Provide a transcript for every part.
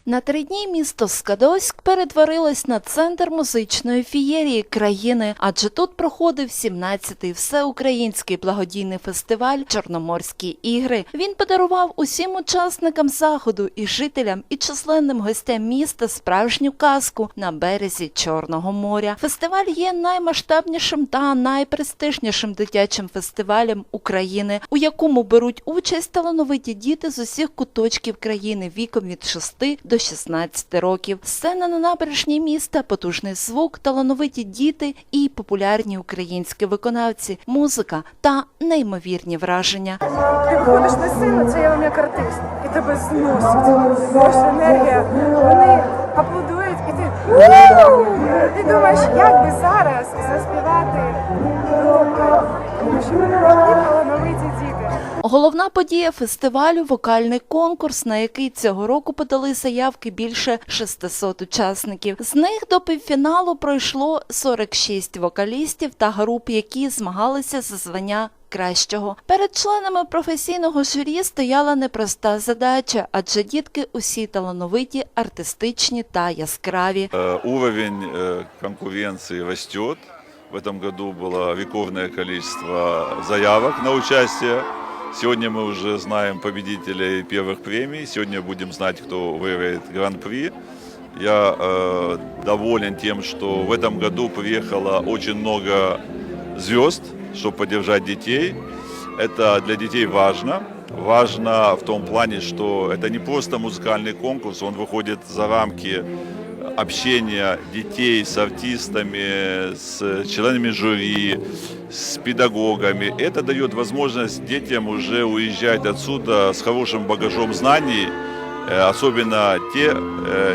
На 3 дні місто Скадовськ перетворилось на центр музичної феєрії країни, адже тут проходив 17-й всеукраїнський благодійний фестиваль «Чорноморські ігри». Він подарував усім учасникам заходу і жителям, і численним гостям міста справжню казку на березі Чорного моря. Фестиваль є наймасштабнішим та найпрестижнішим дитячим фестивалем України, у якому беруть участь талановиті діти з усіх куточків країни віком від 6 до 16 років. Сцена на набережній міста, потужний звук, талановиті діти і популярні українські виконавці, музика та неймовірні враження. Ти виходиш на сцену, це я вам як артист, і тебе зносить. Ваша енергія, вони аплодують, і ти думаєш, як би зараз заспівати добре, тому що вони такі талановиті діти. Головна подія фестивалю – вокальний конкурс, на який цього року подали заявки більше 600 учасників. З них до півфіналу пройшло 46 вокалістів та груп, які змагалися за звання кращого. Перед членами професійного журі стояла непроста задача, адже дітки усі талановиті, артистичні та яскраві. Уровень конкуренции растет. В этом году было рекордное количество заявок на участие. Сегодня мы уже знаем победителей первых премий. Сегодня будем знать, кто выиграет гран-при. Я доволен тем, что в этом году приехало очень много звезд, чтобы поддержать детей. Это для детей важно. Важно в том плане, что это не просто музыкальный конкурс, он выходит за рамки общения детей с артистами, с членами жюри, с педагогами. Это дает возможность детям уже уезжать отсюда с хорошим багажом знаний, особенно те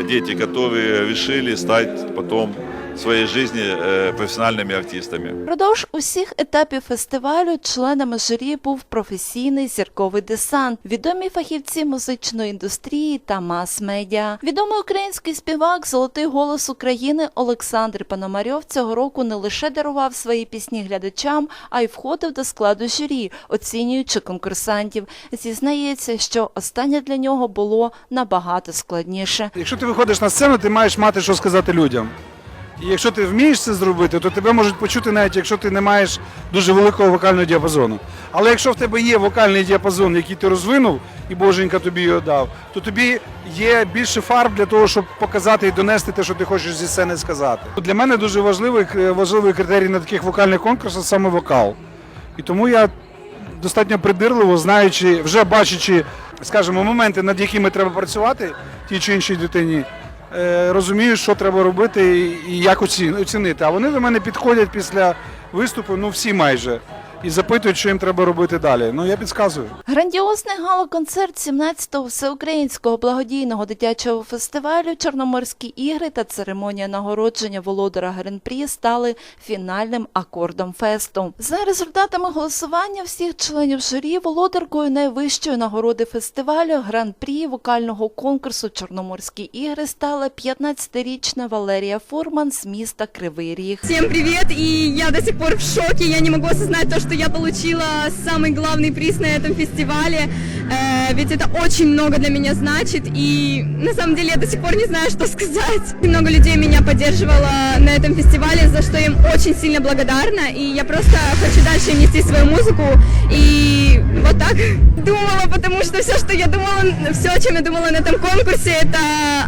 дети, которые решили стать потом в своїй житті професіональними артистами. Впродовж усіх етапів фестивалю членами журі був професійний зірковий десант, відомі фахівці музичної індустрії та мас-медіа. Відомий український співак «Золотий голос України» Олександр Пономарьов цього року не лише дарував свої пісні глядачам, а й входив до складу журі, оцінюючи конкурсантів. Зізнається, що останнє для нього було набагато складніше. Якщо ти виходиш на сцену, ти маєш мати що сказати людям. І якщо ти вмієш це зробити, то тебе можуть почути навіть, якщо ти не маєш дуже великого вокального діапазону. Але якщо в тебе є вокальний діапазон, який ти розвинув, і Боженька тобі його дав, то тобі є більше фарб для того, щоб показати і донести те, що ти хочеш зі сцени сказати. Для мене дуже важливий критерій на таких вокальних конкурсах – саме вокал. І тому я достатньо придирливо, знаючи, вже бачачи, скажімо, моменти, над якими треба працювати тій чи іншій дитині, розумію, що треба робити і як оцінити. А вони до мене підходять після виступу, всі майже, і запитують, що їм треба робити далі. Я підказую. Грандіозний гала-концерт 17-го всеукраїнського благодійного дитячого фестивалю «Чорноморські ігри» та церемонія нагородження володара гран-прі стали фінальним акордом фесту. За результатами голосування всіх членів журі володаркою найвищої нагороди фестивалю гран-прі вокального конкурсу «Чорноморські ігри» стала 15-річна Валерія Фурман з міста Кривий Ріг. Всем привет, и я до сих пор в шоке, я не могу осознать то, что я получила самый главный приз на этом фестивале, ведь это очень много для меня значит, и на самом деле я до сих пор не знаю, что сказать. Много людей меня поддерживало на этом фестивале, за что я им очень сильно благодарна, и я просто хочу дальше нести свою музыку, и вот так думала, потому что все, что я думала, все, о чем я думала на этом конкурсе, это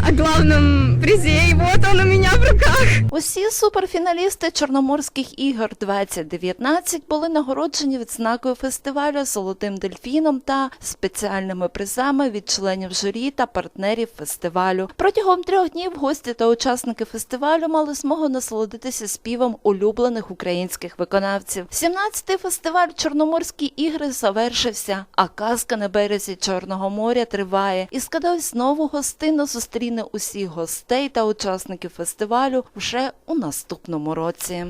о главном призе, и вот он у меня в руках. Усі суперфіналісти Чорноморських ігор 2019 були нагороджені відзнакою фестивалю «Золотим дельфіном» та спеціальними призами від членів журі та партнерів фестивалю. Протягом 3 днів гості та учасники фестивалю мали змогу насолодитися співом улюблених українських виконавців. 17-й фестиваль «Чорноморські ігри» завершився, а казка на березі Чорного моря триває. І Скадовськ знову гостинно зустріне усіх гостей та учасників фестивалю вже у наступному році.